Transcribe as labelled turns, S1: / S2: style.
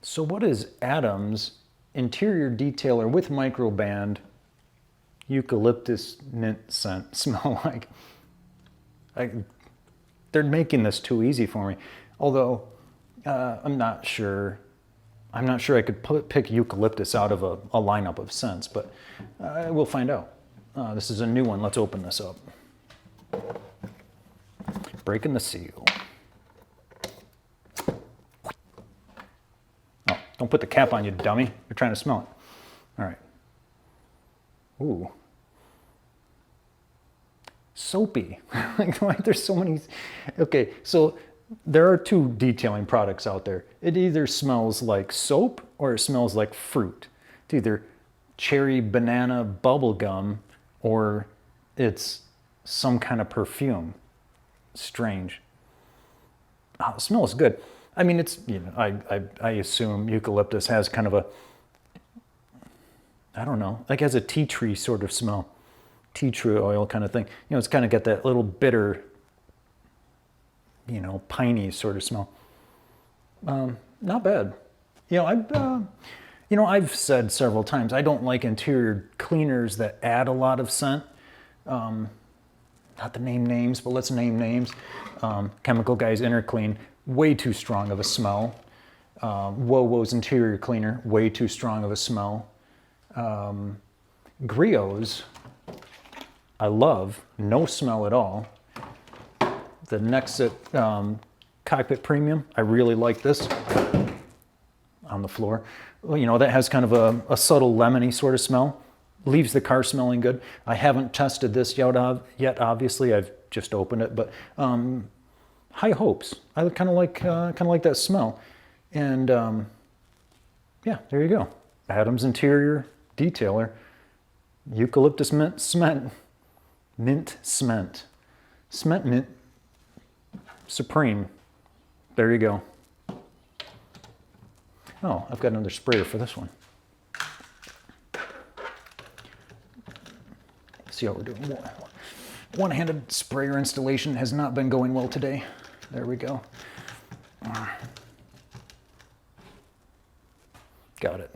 S1: So what is Adam's interior detailer with microband eucalyptus mint scent smell like? They're making this too easy for me. Although I'm not sure I could pick eucalyptus out of a lineup of scents, but we'll find out. This is a new one. Let's open this up. Breaking the seal. Oh, don't put the cap on, you dummy. You're trying to smell it. All right. Ooh. Soapy. Like, why there's so many. Okay, so there are two detailing products out there. It either smells like soap or it smells like fruit. It's either cherry banana bubble gum or it's some kind of perfume. Strange. Oh, it smells good. I mean, it's, you know, I assume eucalyptus has kind of a, I don't know, like has a tea tree sort of smell. Tea tree oil kind of thing. You know, it's kind of got that little bitter, you know, piney sort of smell. Not bad. You know, I've said several times, I don't like interior cleaners that add a lot of scent. Not to name names, but let's name names. Chemical Guy's Inner Clean, way too strong of a smell. Wowo's Interior Cleaner, way too strong of a smell. Griot's, I love, no smell at all. The Nexit Cockpit Premium, I really like this. On the floor. Well, you know, that has kind of a subtle lemony sort of smell. Leaves the car smelling good. I haven't tested this yet, obviously. I've just opened it, but high hopes. I kind of like that smell. And yeah, there you go. Adam's Interior Detailer, Eucalyptus Mint Cement, Mint Cement, Cement Mint Supreme. There you go. Oh, I've got another sprayer for this one. See how we're doing. One-handed sprayer installation has not been going well today. There we go. Got it.